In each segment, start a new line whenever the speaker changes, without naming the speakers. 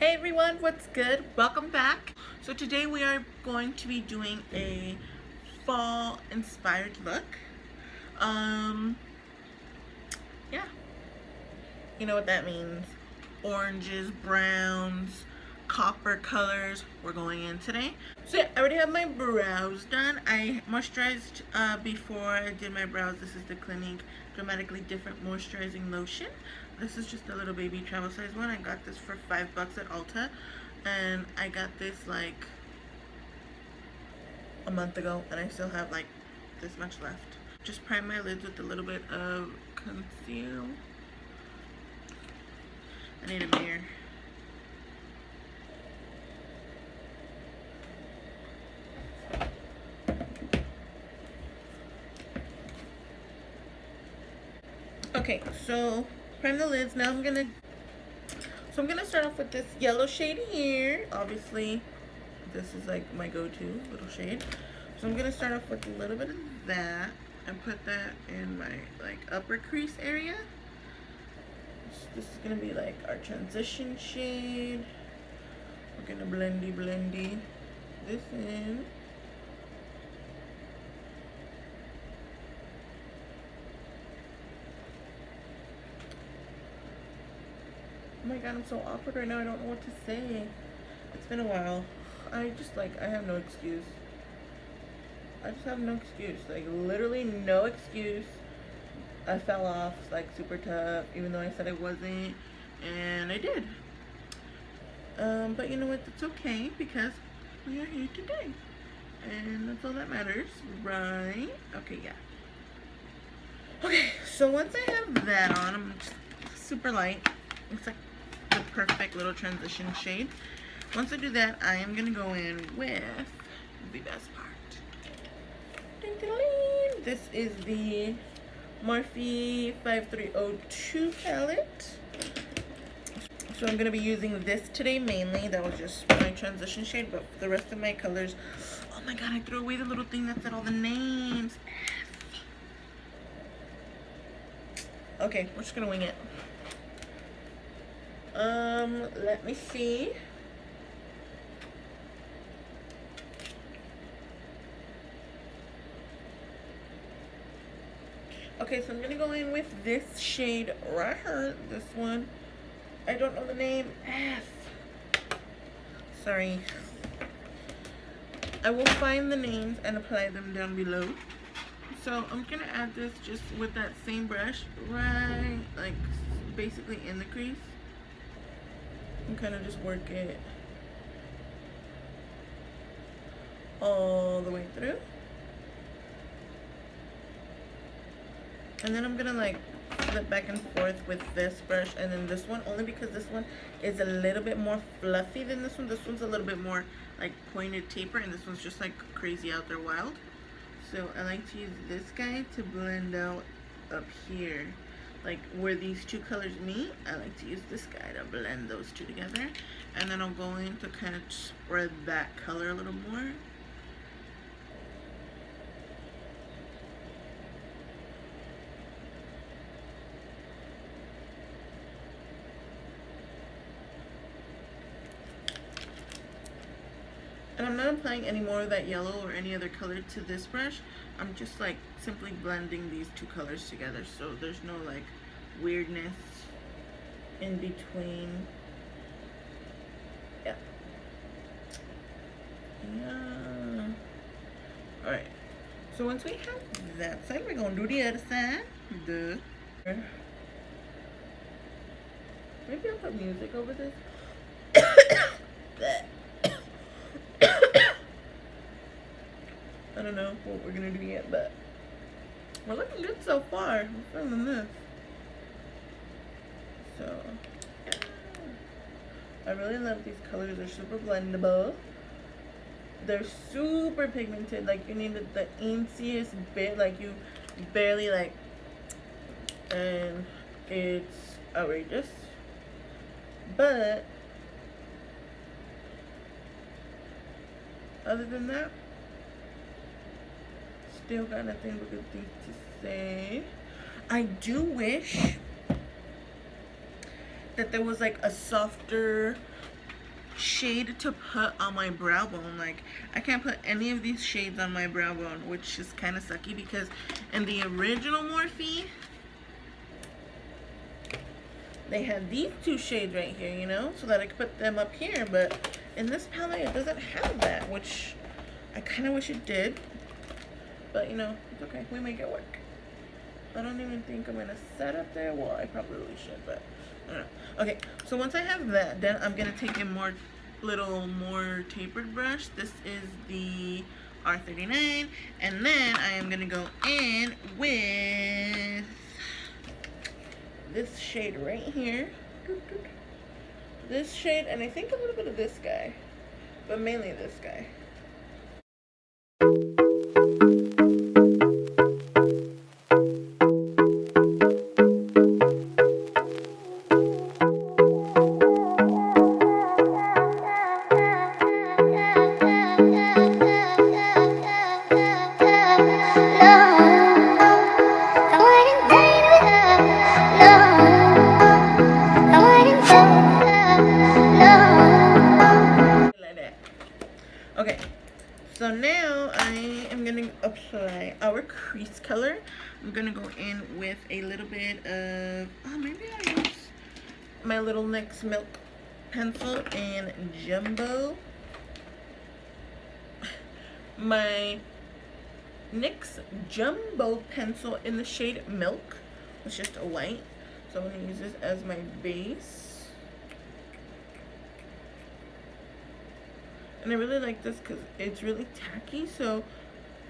Hey everyone, what's good? Welcome back. So today we are going to be doing a fall inspired look. Yeah, you know what that means. Oranges, browns, copper colors we're going in today. So yeah, I already have my brows done. I moisturized before I did my brows. This is the Clinique Dramatically Different Moisturizing Lotion. This is just a little baby travel size one. I got this for $5 at Ulta, and I got this like a month ago, and I still have like this much left. Just prime my lids with a little bit of conceal. I need a mirror. Okay, so prime the lids. Now I'm gonna start off with this yellow shade here. Obviously, this is like my go-to little shade. So I'm gonna start off with a little bit of that and put that in my like upper crease area. This is gonna be like our transition shade. We're gonna blendy this in. Oh my god, I'm so awkward right now. I don't know what to say. It's been a while. I have no excuse. I just have no excuse. Like, literally no excuse. I fell off, like, super tough, even though I said I wasn't. And I did. But you know what? That's okay, because we are here today. And that's all that matters, right? Okay, yeah. Okay, so once I have that on, I'm just super light. It's like the perfect little transition shade. Once I do that, I am gonna go in with the best part. This is the Morphe 5302 palette. So I'm gonna be using this today mainly. That was just my transition shade, but the rest of my colors. Oh my god, I threw away the little thing that said all the names. Okay, we're just gonna wing it. Let me see. Okay, so I'm gonna go in with this shade right here. This one. I don't know the name. F. Sorry. I will find the names and apply them down below. So I'm gonna add this just with that same brush, right, like basically in the crease. And kind of just work it all the way through. And then I'm gonna like flip back and forth with this brush and then this one, only because this one is a little bit more fluffy than this one. This one's a little bit more like pointed taper, and this one's just like crazy out there wild. So I like to use this guy to blend out up here. Like where these two colors meet, I like to use this guy to blend those two together. And then I'll go in to kind of spread that color a little more. And I'm not applying any more of that yellow or any other color to this brush. I'm just like simply blending these two colors together, so there's no like weirdness in between. Yeah. Alright. So once we have that side, we're gonna do the other side. Maybe I'll put music over this. I don't know what we're gonna do yet, but we're looking good so far. I'm feeling this. So, yeah. I really love these colors. They're super blendable. They're super pigmented. Like, you need the insiest bit. Like, you barely, like, and it's outrageous. But, other than that, still got nothing but good things to say. I do wish that there was like a softer shade to put on my brow bone. Like, I can't put any of these shades on my brow bone, which is kind of sucky because in the original Morphe, they had these two shades right here, you know, so that I could put them up here. But in this palette, it doesn't have that, which I kind of wish it did. But, you know, it's okay. We make it work. I don't even think I'm going to set up there. Well, I probably should, but I don't know. Okay, so once I have that, then I'm going to take a more tapered brush. This is the R39. And then I am going to go in with this shade right here. This shade, and I think a little bit of this guy, but mainly this guy. Okay, so now I am going to apply our crease color. I'm going to go in with a little bit of, maybe I'll use my little NYX Milk pencil in Jumbo. My NYX Jumbo pencil in the shade Milk. It's just a white. So I'm going to use this as my base. And I really like this because it's really tacky, so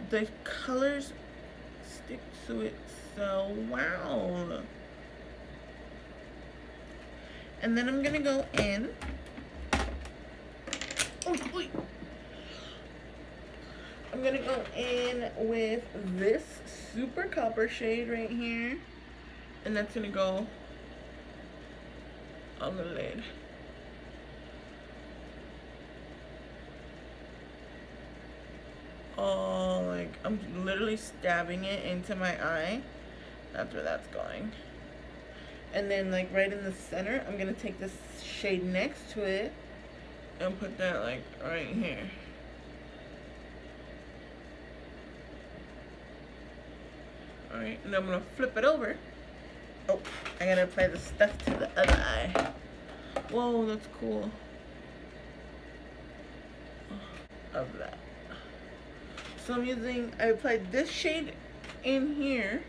the colors stick to it so wow. And then I'm gonna go in. I'm gonna go in with this super copper shade right here, and that's gonna go on the lid. Oh, like I'm literally stabbing it into my eye. That's where that's going. And then like right in the center, I'm gonna take this shade next to it and put that like right here. Alright, and I'm gonna flip it over. Oh, I gotta apply the stuff to the other eye. Whoa, that's cool. Of that. So I applied this shade in here,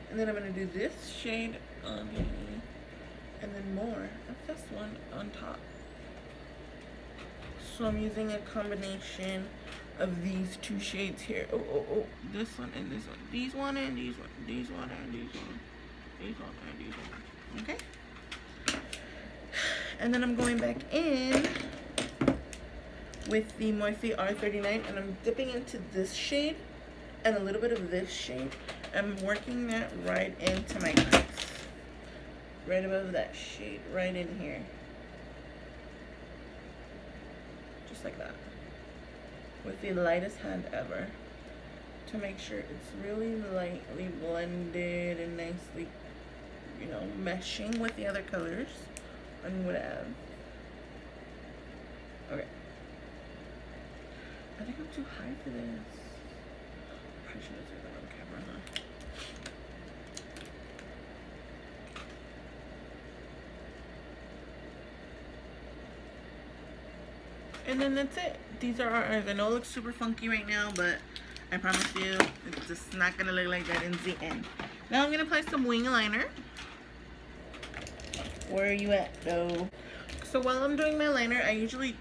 and then I'm going to do this shade on here, and then more of this one on top. So I'm using a combination of these two shades here. Oh, this one and this one. These one and these one. These one and these one. These one and these one. Okay? And then I'm going back in with the Morphe R39, and I'm dipping into this shade and a little bit of this shade. I'm working that right into my crease, right above that shade, right in here, just like that, with the lightest hand ever, to make sure it's really lightly blended and nicely, you know, meshing with the other colors I'm gonna add. Okay. I think I'm too high for this. Probably should have done that on camera, huh? And then that's it. These are our eyes. I know it looks super funky right now, but I promise you, it's just not gonna look like that in the end. Now I'm gonna apply some wing liner. Where are you at, though? So while I'm doing my liner, I usually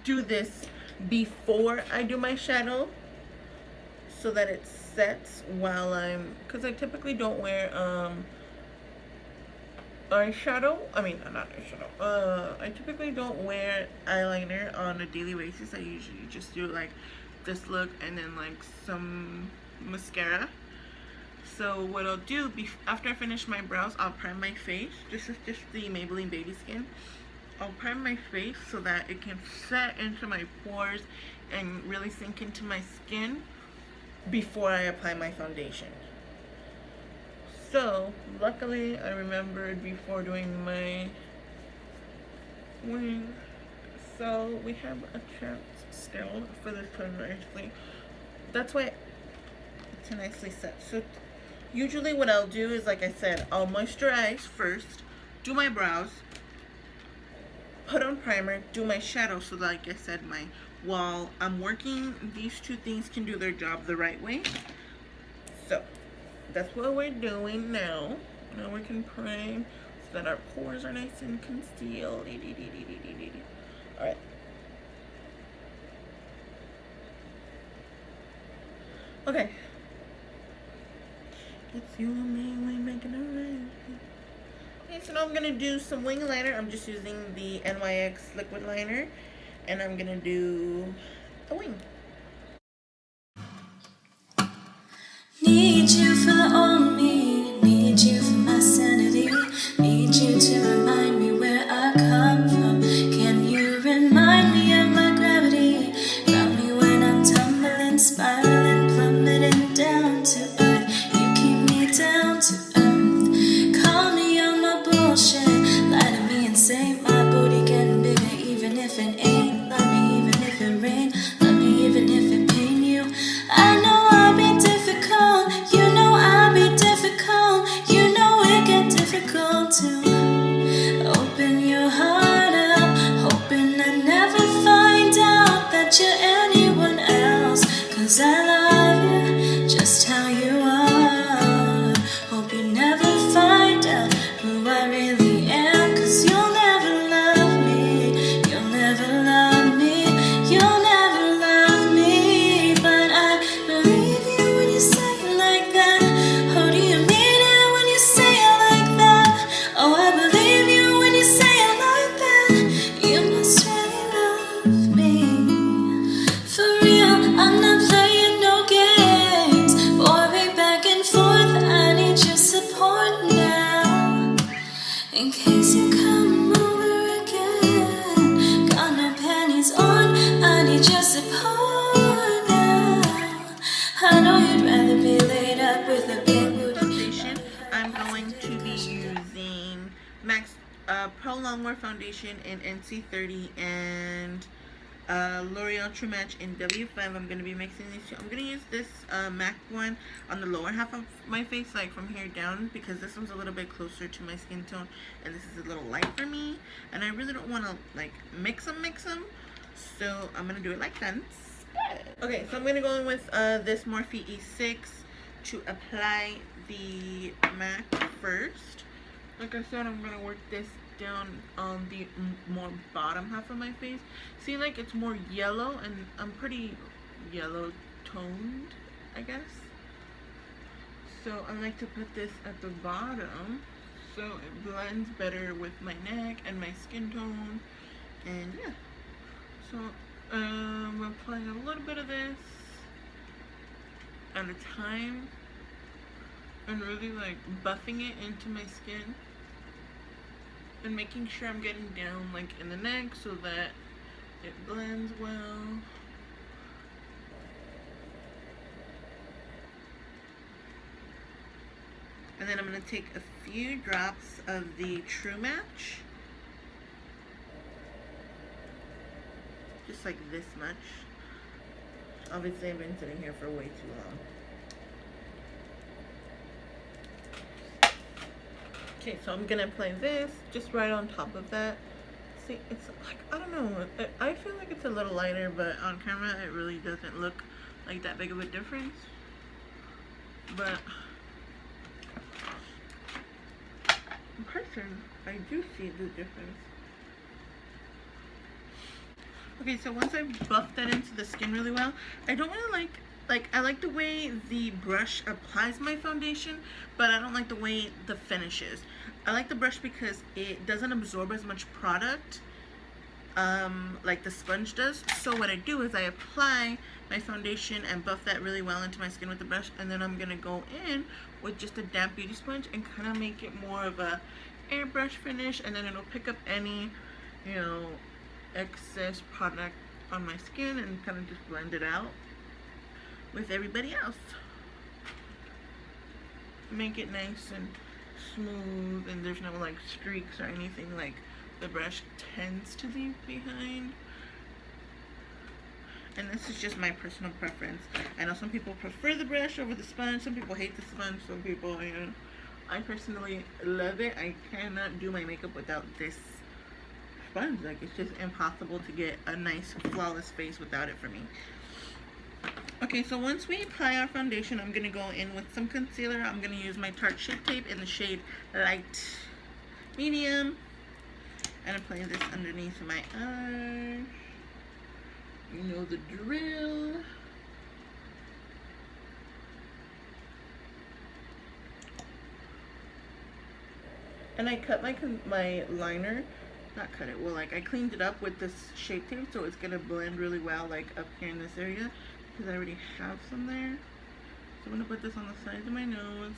do this before I do my shadow so that it sets while because I typically don't wear eyeshadow. I mean, not eyeshadow. I typically don't wear eyeliner on a daily basis. I usually just do like this look and then like some mascara. So what I'll do after I finish my brows, I'll prime my face. This is just the Maybelline Baby Skin. I'll prime my face so that it can set into my pores and really sink into my skin before I apply my foundation. So luckily I remembered before doing my wing. So we have a chance still for this to nicely. That's why it's a nicely set. So usually what I'll do is, like I said, I'll moisturize first, do my brows, put on primer, do my shadow. So like I said, while I'm working, these two things can do their job the right way. So that's what we're doing now. Now we can prime so that our pores are nice and concealed. Alright. Okay. It's you and me, we making it right. Okay, so now I'm gonna do some wing liner. I'm just using the NYX liquid liner, and I'm gonna do a wing.
Need you for the old me, need you for my sanity, need you to remind me where I come from. Can you remind me of my gravity? Ground me when I'm tumbling, spiraling, plummeting down to earth. You keep me down to earth. Call me on my bullshit, lie to me and say my booty getting bigger, even if it ain't. Love me even if it rain, love me even if it pain you. I know I'll be difficult, you know I'll be difficult, you know it get difficult to open your heart up, hoping I never find out that you're anyone else, 'cause I love you just how you are. Hope you never find out who I really am, 'cause you'll never love me, you'll never love me, you'll never love me. But I believe you when you say it like that. Oh, do you mean it when you say it like that? Oh, I believe you when you say it like that. You must really love me. For real, I'm not playing no games. Boring back and forth, I need your support now. In case you come over again, got no panties on, I need your support now. I know you'd rather be laid up with a big booty.
Foundation, I'm going to be using Pro Longwear Foundation in NC30 and L'Oreal True Match in W5. I'm going to be mixing these two. I'm going to use this MAC one on the lower half of my face, like from here down, because this one's a little bit closer to my skin tone, and this is a little light for me, and I really don't want to like mix them. So I'm going to do it like that instead. Okay, so I'm going to go in with this Morphe E6 to apply the MAC first. Like I said, I'm going to work this down on the more bottom half of my face. See, like it's more yellow, and I'm pretty yellow toned, I guess. So I like to put this at the bottom so it blends better with my neck and my skin tone. And yeah, so I'm applying a little bit of this at a time and really like buffing it into my skin and making sure I'm getting down like in the neck so that it blends well. And then I'm going to take a few drops of the True Match, just like this much. Obviously I've been sitting here for way too long. Okay, so I'm gonna apply this just right on top of that. See, it's like, I don't know, I feel like it's a little lighter, but on camera it really doesn't look like that big of a difference. But in person, I do see the difference. Okay, so once I buff that into the skin really well, I don't really I like the way the brush applies my foundation, but I don't like the way the finish is. I like the brush because it doesn't absorb as much product like the sponge does. So what I do is I apply my foundation and buff that really well into my skin with the brush, and then I'm gonna go in with just a damp beauty sponge and kind of make it more of a airbrush finish, and then it'll pick up any, you know, excess product on my skin and kind of just blend it out with everybody else. Make it nice and smooth, and there's no like streaks or anything like the brush tends to leave behind. And this is just my personal preference. I know some people prefer the brush over the sponge. Some people hate the sponge. Some people, you know. I personally love it. I cannot do my makeup without this sponge. Like, it's just impossible to get a nice, flawless face without it for me. Okay, so once we apply our foundation, I'm going to go in with some concealer. I'm going to use my Tarte Shape Tape in the shade Light Medium. And apply this underneath my eye. You know the drill. And I cut my liner, not cut it, well, like I cleaned it up with this Shape Tape, so it's gonna blend really well, like up here in this area, because I already have some there. So I'm gonna put this on the sides of my nose,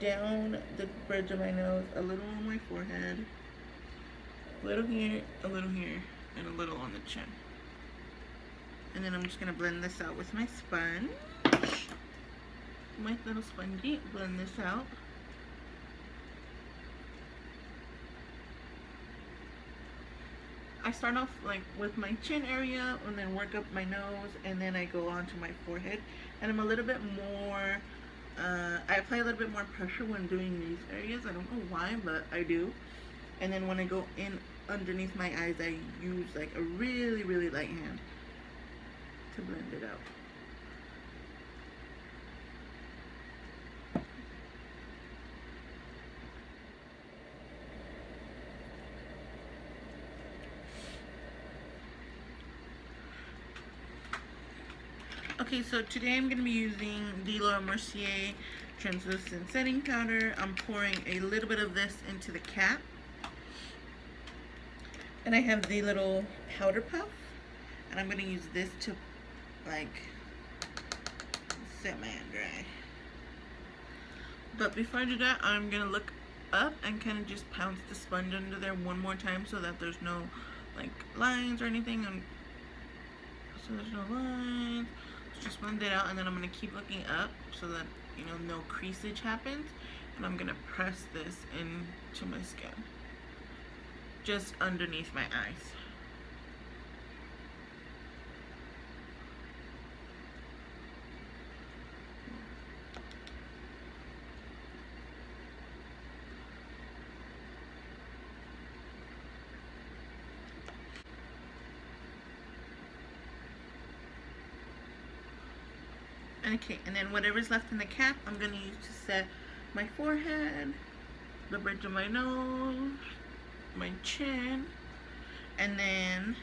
down the bridge of my nose, a little on my forehead, a little here, and a little on the chin. And then I'm just gonna blend this out with my sponge. My little spongy, blend this out. I start off like with my chin area and then work up my nose, and then I go on to my forehead. And I'm a little bit more, I apply a little bit more pressure when doing these areas. I don't know why, but I do. And then when I go in underneath my eyes, I use like a really, really light hand to blend it out. Okay, so today I'm going to be using the Laura Mercier translucent setting powder. I'm pouring a little bit of this into the cap. And I have the little powder puff. And I'm going to use this to like set my hand dry. But before I do that, I'm going to look up and kind of just pounce the sponge under there one more time so that there's no like lines or anything. So there's no lines. Just blend it out, and then I'm going to keep looking up so that, you know, no creasage happens. And I'm going to press this into my skin, just underneath my eyes. Okay, and then whatever's left in the cap, I'm going to use to set my forehead, the bridge of my nose, my chin, and then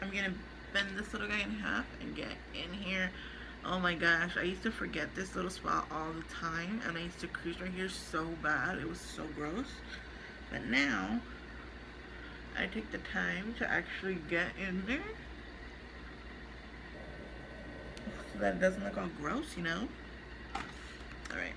I'm going to bend this little guy in half and get in here. Oh my gosh, I used to forget this little spot all the time, and I used to crease right here so bad. It was so gross. But now, I take the time to actually get in there, so that it doesn't look all gross, you know? Alright.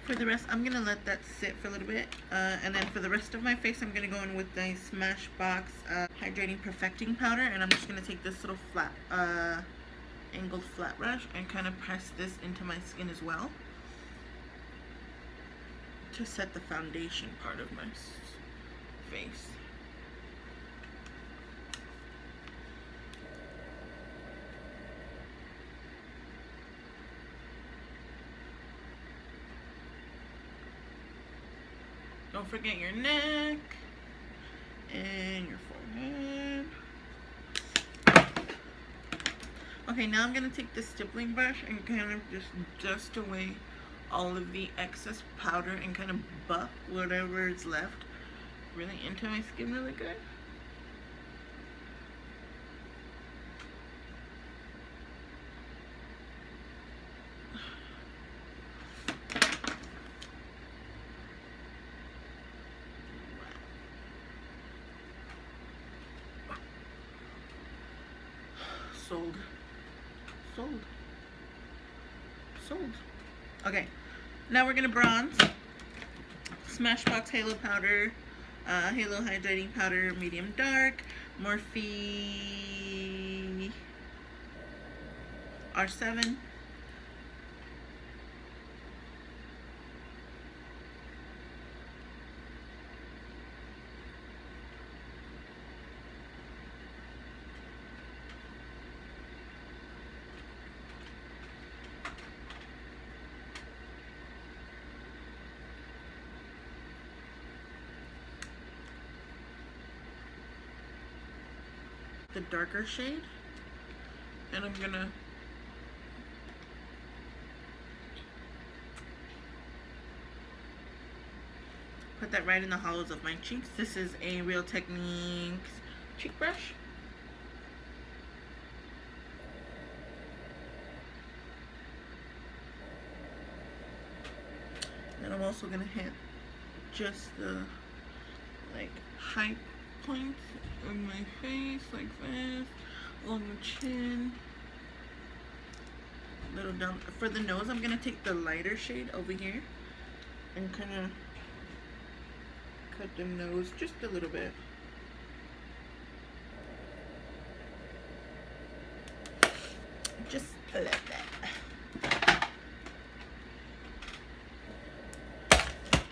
For the rest, I'm going to let that sit for a little bit. And then for the rest of my face, I'm going to go in with the Smashbox Hydrating Perfecting Powder. And I'm just going to take this little flat, angled flat brush and kind of press this into my skin as well, to set the foundation part of my face. Don't forget your neck and your forehead. Okay, now I'm going to take this stippling brush and kind of just dust away all of the excess powder and kind of buff whatever is left really into my skin really good. Sold. Sold. Sold. Okay, now we're gonna bronze. Smashbox Halo Powder, Halo Hydrating Powder, medium dark. Morphe R7. the darker shade, and I'm gonna put that right in the hollows of my cheeks. This is a Real Techniques cheek brush. And I'm also gonna hit just the like high points on my face like this, along the chin. A little down for the nose. I'm gonna take the lighter shade over here and kind of cut the nose just a little bit. Just a little bit.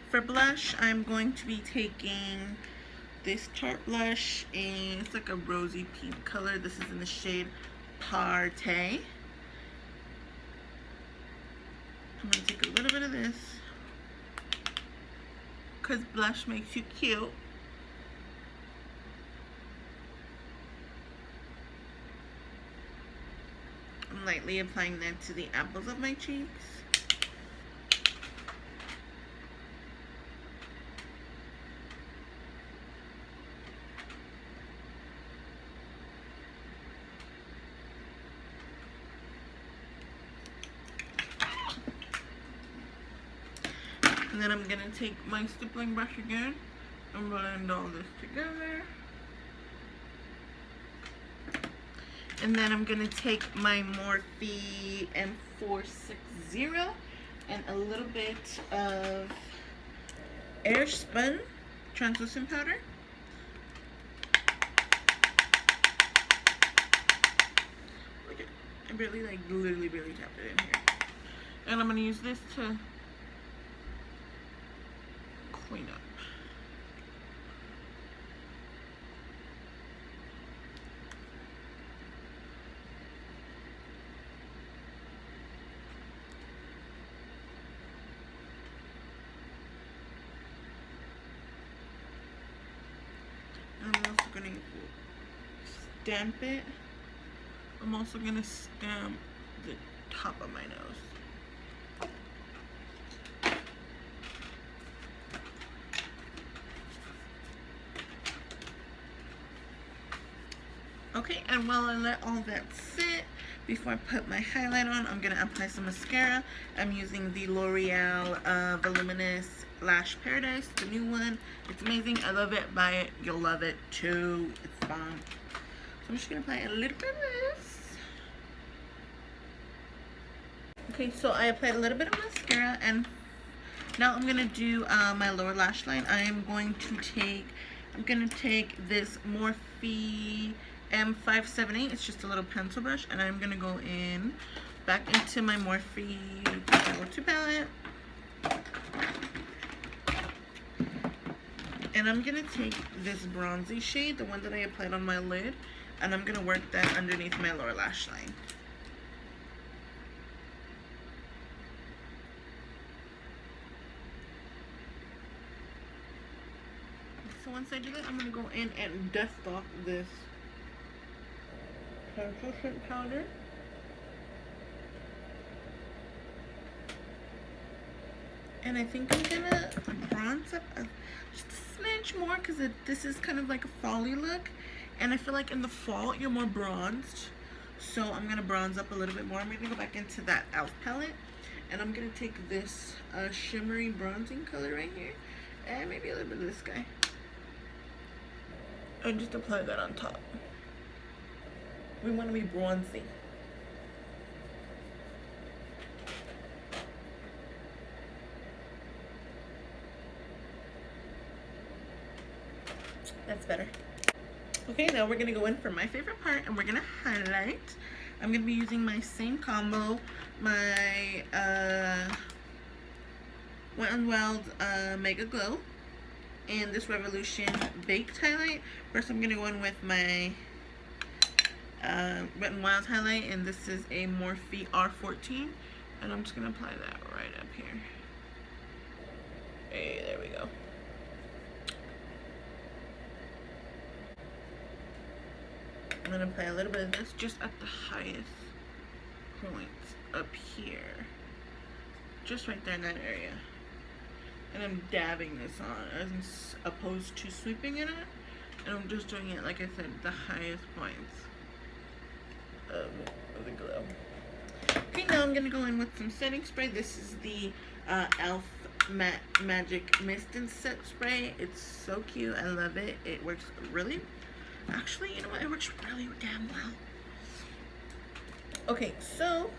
For blush, I'm going to be taking this Tarte blush, and it's like a rosy pink color. This is in the shade Party. I'm going to take a little bit of this, because blush makes you cute. I'm lightly applying that to the apples of my cheeks. And then I'm going to take my stippling brush again and blend all this together. And then I'm going to take my Morphe M460 and a little bit of Air Spun translucent powder. Look at, I barely, like, literally barely tapped it in here. And I'm going to use this to clean up. And I'm also going to stamp it. I'm also going to stamp the top of my nose. Okay, and while I let all that sit, before I put my highlight on, I'm going to apply some mascara. I'm using the L'Oreal Voluminous Lash Paradise, the new one. It's amazing. I love it. Buy it. You'll love it too. It's bomb. So I'm just going to apply a little bit of this. Okay, so I applied a little bit of mascara, and now I'm going to do my lower lash line. I'm going to take this Morphe M578. It's just a little pencil brush, and I'm gonna go in back into my Morphe go-to palette, and I'm gonna take this bronzy shade, the one that I applied on my lid, and I'm gonna work that underneath my lower lash line. So once I do that, I'm gonna go in and dust off this translucent powder. And I think I'm gonna bronze up just a smidge more, because this is kind of like a fall-y look, and I feel like in the fall you're more bronzed, so I'm gonna bronze up a little bit more. I'm gonna go back into that e.l.f. palette, and I'm gonna take this shimmery bronzing color right here, and maybe a little bit of this guy, and just apply that on top. We want to be bronzy. That's better. Okay, now we're going to go in for my favorite part, and we're going to highlight. I'm going to be using my same combo, my Wet n Wild Mega Glow, and this Revolution Baked Highlight. First, I'm going to go in with my Wet n Wild highlight, and this is a Morphe R14, and I'm just going to apply that right up here. Hey, there we go. I'm gonna apply a little bit of this just at the highest point up here, just right there in that area. And I'm dabbing this on as opposed to sweeping in it. And I'm just doing it, like I said, the highest points of the glow. Okay, now I'm gonna go in with some setting spray. This is the e.l.f. Matte Magic Mist and Set Spray. It's so cute. I love it. It works really, actually, you know what? It works really damn well. Okay, so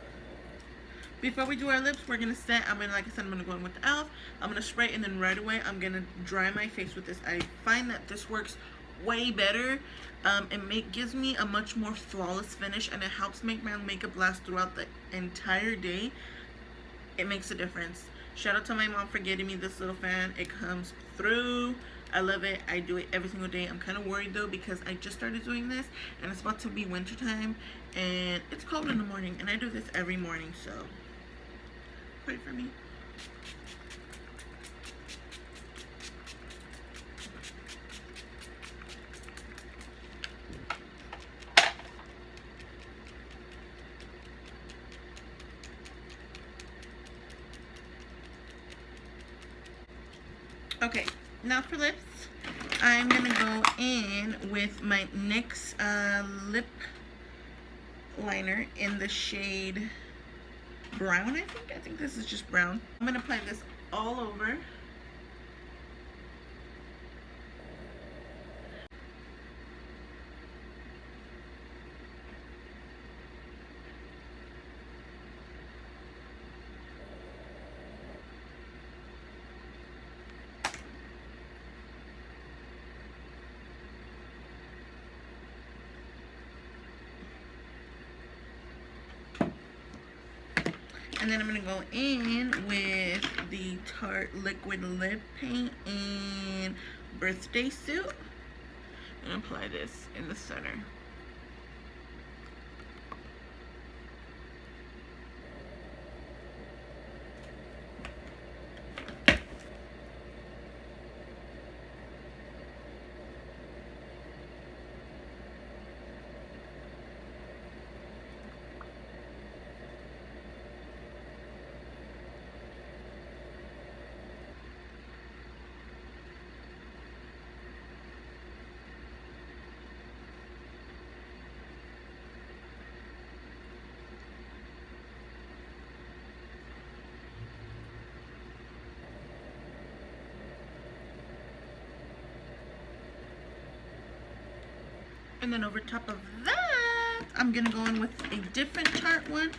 before we do our lips, we're gonna set. Like I said, I'm gonna go in with the e.l.f. I'm gonna spray, and then right away, I'm gonna dry my face with this. I find that this works way better. It gives me a much more flawless finish, and it helps make my makeup last throughout the entire day. It makes a difference. Shout out to my mom for getting me this little fan. It comes through. I love it. I do it every single day. I'm kind of worried though because I just started doing this and it's about to be winter time and it's cold in the morning, and I do this every morning, so pray for me. Okay, now for lips, I'm gonna go in with my NYX lip liner in the shade brown, I think. I think this is just brown. I'm gonna apply this all over. And then I'm going to go in with the Tarte Liquid Lip Paint in Birthday Suit. And apply this in the center. And then over top of that, I'm gonna go in with a different Tarte one.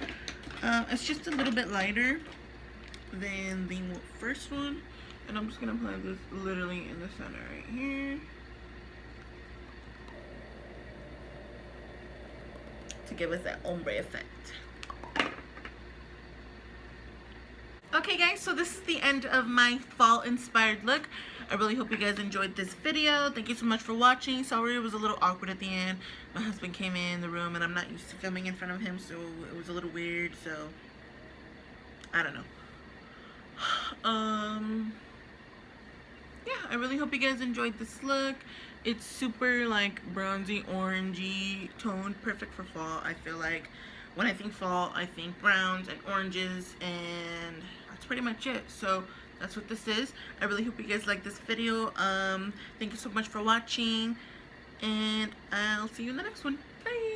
It's just a little bit lighter than the first one. And I'm just gonna apply this literally in the center right here, to give us that ombre effect. Okay guys, so this is the end of my fall inspired look. I really hope you guys enjoyed this video. Thank you so much for watching. Sorry it was a little awkward at the end. My husband came in the room and I'm not used to filming in front of him, so it was a little weird, so I don't know. Yeah, I really hope you guys enjoyed this look. It's super like bronzy, orangey toned, perfect for fall. I feel like when I think fall, I think browns and oranges, and that's pretty much it. So that's what this is. I really hope you guys like this video. Thank you so much for watching, and I'll see you in the next one. Bye.